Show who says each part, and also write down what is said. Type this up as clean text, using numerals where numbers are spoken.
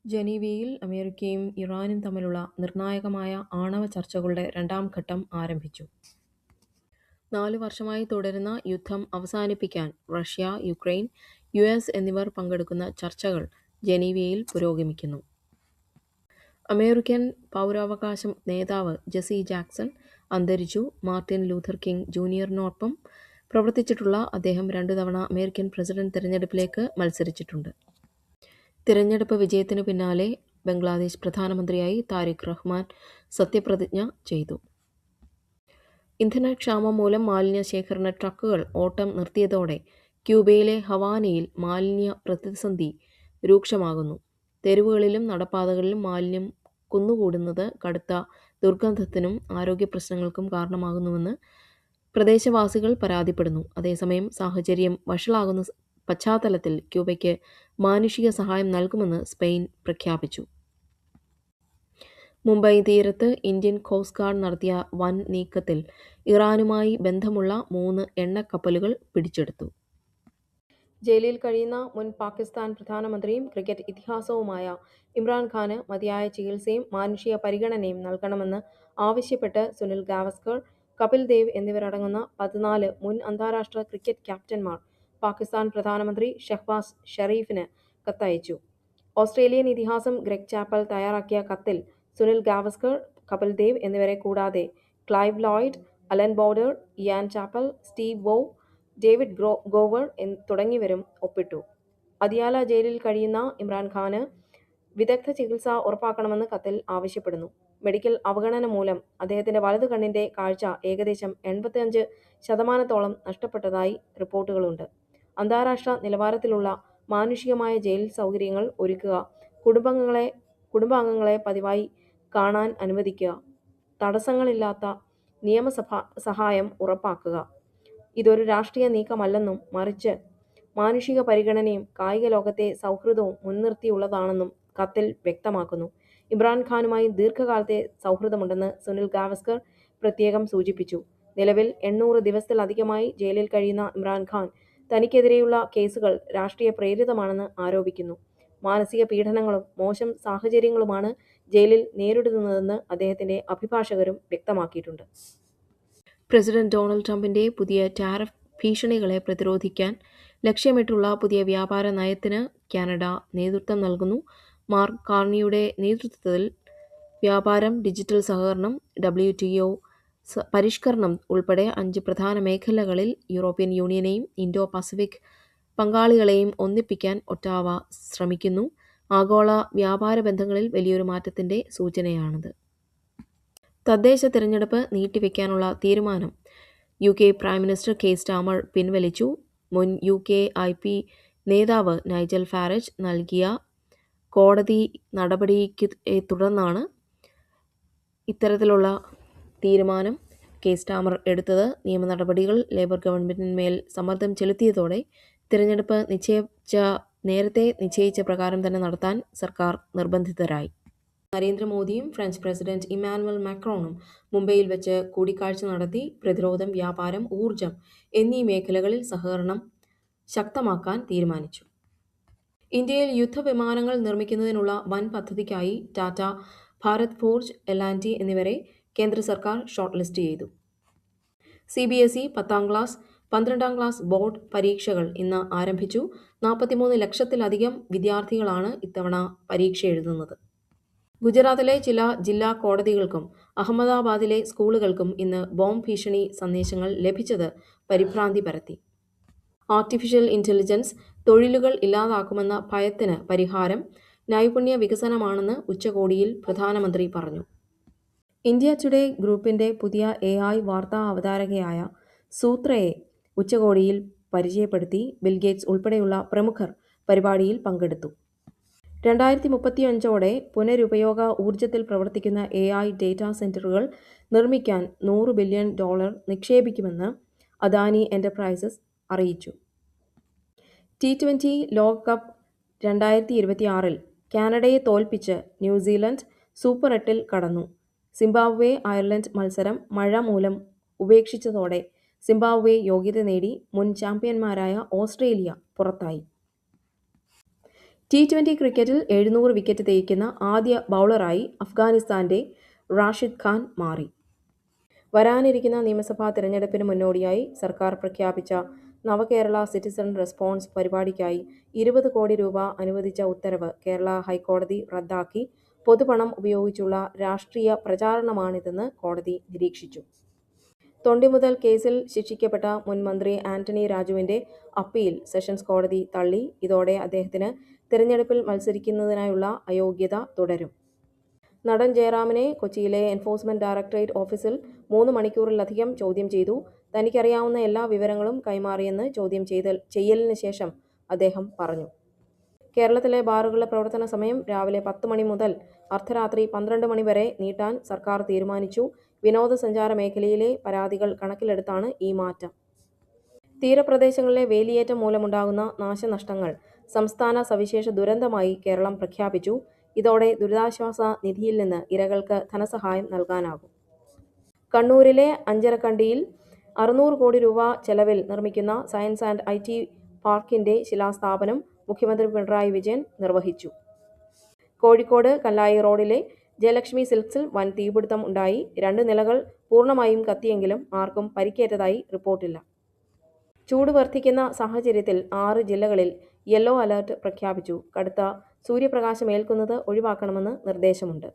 Speaker 1: ജനീവയിൽ അമേരിക്കയും ഇറാനും തമ്മിലുള്ള നിർണായകമായ ആണവ ചർച്ചകളുടെ രണ്ടാം ഘട്ടം ആരംഭിച്ചു. 4 വർഷമായി തുടരുന്ന യുദ്ധം അവസാനിപ്പിക്കാൻ റഷ്യ, യുക്രൈൻ, യുഎസ് എന്നിവർ പങ്കെടുക്കുന്ന ചർച്ചകൾ ജനീവയിൽ പുരോഗമിക്കുന്നു. അമേരിക്കൻ പൗരാവകാശ നേതാവ് ജെസി ജാക്സൺ അന്തരിച്ചു. മാർട്ടിൻ ലൂഥർ കിങ് ജൂനിയറിനൊപ്പം പ്രവർത്തിച്ചിട്ടുള്ള അദ്ദേഹം 2 തവണ അമേരിക്കൻ പ്രസിഡന്റ് തിരഞ്ഞെടുപ്പിലേക്ക് മത്സരിച്ചിട്ടുണ്ട്. തിരഞ്ഞെടുപ്പ് വിജയത്തിനു പിന്നാലെ ബംഗ്ലാദേശ് പ്രധാനമന്ത്രിയായി താരിഖ് റഹ്മാൻ സത്യപ്രതിജ്ഞ ചെയ്തു. ഇന്ധനക്ഷാമം മൂലം മാലിന്യ ശേഖരണ ട്രക്കുകൾ ഓട്ടം നിർത്തിയതോടെ ക്യൂബയിലെ ഹവാനയിൽ മാലിന്യ പ്രതിസന്ധി രൂക്ഷമാകുന്നു. തെരുവുകളിലും നടപ്പാതകളിലും മാലിന്യം കുന്നുകൂടുന്നത് കടുത്ത ദുർഗന്ധത്തിനും ആരോഗ്യപ്രശ്നങ്ങൾക്കും കാരണമാകുന്നുവെന്ന് പ്രദേശവാസികൾ പരാതിപ്പെടുന്നു. അതേസമയം സാഹചര്യം വഷളാകുന്ന പശ്ചാത്തലത്തിൽ ക്യൂബയ്ക്ക് മാനുഷിക സഹായം നൽകുമെന്ന് സ്പെയിൻ പ്രഖ്യാപിച്ചു. മുംബൈ തീരത്ത് ഇന്ത്യൻ കോസ്റ്റ് ഗാർഡ് നടത്തിയ വൻ നീക്കത്തിൽ ഇറാനുമായി ബന്ധമുള്ള 3 എണ്ണക്കപ്പലുകൾ പിടിച്ചെടുത്തു. ജയിലിൽ കഴിയുന്ന മുൻ പാകിസ്ഥാൻ പ്രധാനമന്ത്രിയും ക്രിക്കറ്റ് ഇതിഹാസവുമായ ഇമ്രാൻഖാന് മതിയായ ചികിത്സയും മാനുഷിക പരിഗണനയും നൽകണമെന്ന് ആവശ്യപ്പെട്ട് സുനിൽ ഗാവസ്കർ, കപിൽ ദേവ് എന്നിവരടങ്ങുന്ന 14 മുൻ അന്താരാഷ്ട്ര ക്രിക്കറ്റ് ക്യാപ്റ്റന്മാർ പാകിസ്ഥാൻ പ്രധാനമന്ത്രി ഷെഹ്ബാസ് ഷെറീഫിന് കത്തയച്ചു. ഓസ്ട്രേലിയൻ ഇതിഹാസം ഗ്രെഗ് ചാപ്പൽ തയ്യാറാക്കിയ കത്തിൽ സുനിൽ ഗാവസ്കർ, കപിൽ ദേവ് എന്നിവരെ കൂടാതെ Clive Lloyd, Allan Border, Ian Chappell, Steve Waugh, David Gower തുടങ്ങിയവരും ഒപ്പിട്ടു. അദിയാല ജയിലിൽ കഴിയുന്ന ഇമ്രാൻഖാന് വിദഗ്ധ ചികിത്സ ഉറപ്പാക്കണമെന്ന് കത്തിൽ ആവശ്യപ്പെടുന്നു. മെഡിക്കൽ അവഗണന മൂലം അദ്ദേഹത്തിന്റെ വലതു കണ്ണിന്റെ കാഴ്ച ഏകദേശം 85% നഷ്ടപ്പെട്ടതായി റിപ്പോർട്ടുകളുണ്ട്. അന്താരാഷ്ട്ര നിലവാരത്തിലുള്ള മാനുഷികമായ ജയിൽ സൗകര്യങ്ങൾ ഒരുക്കുക, കുടുംബാംഗങ്ങളെ പതിവായി കാണാൻ അനുവദിക്കുക, തടസ്സങ്ങളില്ലാത്ത നിയമസഹായം ഉറപ്പാക്കുക. ഇതൊരു രാഷ്ട്രീയ നീക്കമല്ലെന്നും മറിച്ച് മാനുഷിക പരിഗണനയും കായിക ലോകത്തെ സൗഹൃദവും മുൻനിർത്തിയുള്ളതാണെന്നും കത്തിൽ വ്യക്തമാക്കുന്നു. ഇമ്രാൻഖാനുമായി ദീർഘകാലത്തെ സൗഹൃദമുണ്ടെന്ന് സുനിൽ ഗാവസ്കർ പ്രത്യേകം സൂചിപ്പിച്ചു. നിലവിൽ 800 ദിവസത്തിലധികമായി ജയിലിൽ കഴിയുന്ന ഇമ്രാൻഖാൻ തനിക്കെതിരെയുള്ള കേസുകൾ രാഷ്ട്രീയ പ്രേരിതമാണെന്ന് ആരോപിക്കുന്നു. മാനസിക പീഡനങ്ങളും മോശം സാഹചര്യങ്ങളുമാണ് ജയിലിൽ നേരിടുന്നതെന്ന് അദ്ദേഹത്തിന്റെ അഭിഭാഷകരും വ്യക്തമാക്കിയിട്ടുണ്ട്. പ്രസിഡന്റ് ഡൊണാൾഡ് ട്രംപിന്റെ പുതിയ ടാരിഫ് ഭീഷണികളെ പ്രതിരോധിക്കാൻ ലക്ഷ്യമിട്ടുള്ള പുതിയ വ്യാപാര നയത്തിന് കാനഡ നേതൃത്വം നൽകുന്നു. മാർക്ക് കാർണിയുടെ നേതൃത്വത്തിൽ വ്യാപാരം, ഡിജിറ്റൽ സഹകരണം, WTO പരിഷ്കരണം ഉൾപ്പെടെ 5 പ്രധാന മേഖലകളിൽ യൂറോപ്യൻ യൂണിയനെയും ഇൻഡോ പസഫിക് പങ്കാളികളെയും ഒന്നിപ്പിക്കാൻ ഒട്ടാവ ശ്രമിക്കുന്നു. ആഗോള വ്യാപാര ബന്ധങ്ങളിൽ വലിയൊരു മാറ്റത്തിന്റെ സൂചനയാണിത്. തദ്ദേശ തിരഞ്ഞെടുപ്പ് നീട്ടിവെക്കാനുള്ള തീരുമാനം UK prime minister Keir Starmer പിൻവലിച്ചു. മുൻ UK IP നേതാവ് നൈജൽ ഫാരജ് നൽകിയ കോടതി നടപടിയെ തുടർന്നാണ് ഇത്തരത്തിലുള്ള തീരുമാനം കെയർ സ്റ്റാർമർ എടുത്തത്. നിയമ നടപടികൾ ലേബർ ഗവൺമെന്റിന്മേൽ സമ്മർദ്ദം ചെലുത്തിയതോടെ തിരഞ്ഞെടുപ്പ് നേരത്തെ നിശ്ചയിച്ച പ്രകാരം തന്നെ നടത്താൻ സർക്കാർ നിർബന്ധിതരായി. നരേന്ദ്രമോദിയും ഫ്രഞ്ച് പ്രസിഡന്റ് ഇമ്മാനുവൽ മാക്രോണും മുംബൈയിൽ വെച്ച് കൂടിക്കാഴ്ച നടത്തി പ്രതിരോധം, വ്യാപാരം, ഊർജം എന്നീ മേഖലകളിൽ സഹകരണം ശക്തമാക്കാൻ തീരുമാനിച്ചു. ഇന്ത്യയിൽ യുദ്ധവിമാനങ്ങൾ നിർമ്മിക്കുന്നതിനുള്ള വൻ പദ്ധതിക്കായി ടാറ്റ, ഭാരത് ഫോർജ്, L&T എന്നിവരെ കേന്ദ്ര സർക്കാർ ഷോർട്ട് ലിസ്റ്റ് ചെയ്തു. CBSE 10ാം ക്ലാസ്, 12ാം ക്ലാസ് ബോർഡ് പരീക്ഷകൾ ഇന്ന് ആരംഭിച്ചു. 43 ലക്ഷത്തിലധികം വിദ്യാർത്ഥികളാണ് ഇത്തവണ പരീക്ഷ എഴുതുന്നത്. ഗുജറാത്തിലെ ചില ജില്ലാ കോടതികൾക്കും അഹമ്മദാബാദിലെ സ്കൂളുകൾക്കും ഇന്ന് ബോംബ് ഭീഷണി സന്ദേശങ്ങൾ ലഭിച്ചത് പരിഭ്രാന്തി പരത്തി. ആർട്ടിഫിഷ്യൽ ഇന്റലിജൻസ് തൊഴിലുകൾ ഇല്ലാതാക്കുമെന്ന ഭയത്തിന് പരിഹാരം നൈപുണ്യ വികസനമാണെന്ന് ഉച്ചകോടിയിൽ പ്രധാനമന്ത്രി പറഞ്ഞു. ഇന്ത്യ ടുഡേ ഗ്രൂപ്പിന്റെ പുതിയ AI വാർത്താ അവതാരകയായ സൂത്രയെ ഉച്ചകോടിയിൽ പരിചയപ്പെടുത്തി. ബിൽഗേറ്റ്സ് ഉൾപ്പെടെയുള്ള പ്രമുഖർ പരിപാടിയിൽ പങ്കെടുത്തു. 2035ഓടെ പുനരുപയോഗ ഊർജത്തിൽ പ്രവർത്തിക്കുന്ന AI ഡേറ്റാ സെന്ററുകൾ നിർമ്മിക്കാൻ $100 ബില്യൺ നിക്ഷേപിക്കുമെന്ന് അദാനി എന്റർപ്രൈസസ് അറിയിച്ചു. T20 ലോകകപ്പ് 2026-ൽ കാനഡയെ തോൽപ്പിച്ച് ന്യൂസിലൻഡ് സൂപ്പർ 8-ൽ കടന്നു. സിംബാബ്വെ അയർലൻഡ് മത്സരം മഴ മൂലം ഉപേക്ഷിച്ചതോടെ സിംബാബ്വെ യോഗ്യത നേടി. മുൻ ചാമ്പ്യന്മാരായ ഓസ്ട്രേലിയ പുറത്തായി. T20 ക്രിക്കറ്റിൽ 700 വിക്കറ്റ് തേയ്ക്കുന്ന ആദ്യ ബൗളറായി അഫ്ഗാനിസ്ഥാന്റെ റാഷിദ് ഖാൻ മാറി. വരാനിരിക്കുന്ന നിയമസഭാ തിരഞ്ഞെടുപ്പിന് മുന്നോടിയായി സർക്കാർ പ്രഖ്യാപിച്ച നവകേരള സിറ്റിസൺ റെസ്പോൺസ് പരിപാടിക്കായി 20 കോടി രൂപ അനുവദിച്ച ഉത്തരവ് കേരള ഹൈക്കോടതി റദ്ദാക്കി. പൊതുപണം ഉപയോഗിച്ചുള്ള രാഷ്ട്രീയ പ്രചാരണമാണിതെന്ന് കോടതി നിരീക്ഷിച്ചു. തൊണ്ടിമുതൽ കേസിൽ ശിക്ഷിക്കപ്പെട്ട മുൻ മന്ത്രി ആന്റണി രാജുവിന്റെ അപ്പീൽ സെഷൻസ് കോടതി തള്ളി. ഇതോടെ അദ്ദേഹത്തിന് തിരഞ്ഞെടുപ്പിൽ മത്സരിക്കുന്നതിനായുള്ള അയോഗ്യത തുടരും. നടൻ ജയറാമിനെ കൊച്ചിയിലെ എൻഫോഴ്സ്മെന്റ് ഡയറക്ടറേറ്റ് ഓഫീസിൽ 3 മണിക്കൂറിലധികം ചോദ്യം ചെയ്തു. തനിക്കറിയാവുന്ന എല്ലാ വിവരങ്ങളും കൈമാറിയെന്ന് ചോദ്യം ചെയ്യലിന് ശേഷം അദ്ദേഹം പറഞ്ഞു. കേരളത്തിലെ ബാറുകളുടെ പ്രവർത്തന സമയം രാവിലെ 10 മണി മുതൽ അർദ്ധരാത്രി 12 മണി വരെ നീട്ടാൻ സർക്കാർ തീരുമാനിച്ചു. വിനോദസഞ്ചാര മേഖലയിലെ പരാതികൾ കണക്കിലെടുത്താണ് ഈ മാറ്റം. തീരപ്രദേശങ്ങളിലെ വേലിയേറ്റം മൂലമുണ്ടാകുന്ന നാശനഷ്ടങ്ങൾ സംസ്ഥാന സവിശേഷ ദുരന്തമായി കേരളം പ്രഖ്യാപിച്ചു. ഇതോടെ ദുരിതാശ്വാസ നിധിയിൽ നിന്ന് ഇരകൾക്ക് ധനസഹായം നൽകാനാകും. കണ്ണൂരിലെ അഞ്ചരക്കണ്ടിയിൽ 600 കോടി രൂപ ചെലവിൽ നിർമ്മിക്കുന്ന സയൻസ് ആൻഡ് IT പാർക്കിന്റെ ശിലാസ്ഥാപനം മുഖ്യമന്ത്രി പിണറായി വിജയൻ നിർവഹിച്ചു. കോഴിക്കോട് കല്ലായി റോഡിലെ ജയലക്ഷ്മി സിൽക്സിൽ വൻ തീപിടുത്തം ഉണ്ടായി. 2 നിലകൾ പൂർണ്ണമായും കത്തിയെങ്കിലും ആർക്കും പരിക്കേറ്റതായി റിപ്പോർട്ടില്ല. ചൂട് വർദ്ധിക്കുന്ന സാഹചര്യത്തിൽ 6 ജില്ലകളിൽ യെല്ലോ അലർട്ട് പ്രഖ്യാപിച്ചു. കടുത്ത സൂര്യപ്രകാശമേൽക്കുന്നത് ഒഴിവാക്കണമെന്ന് നിർദ്ദേശമുണ്ട്.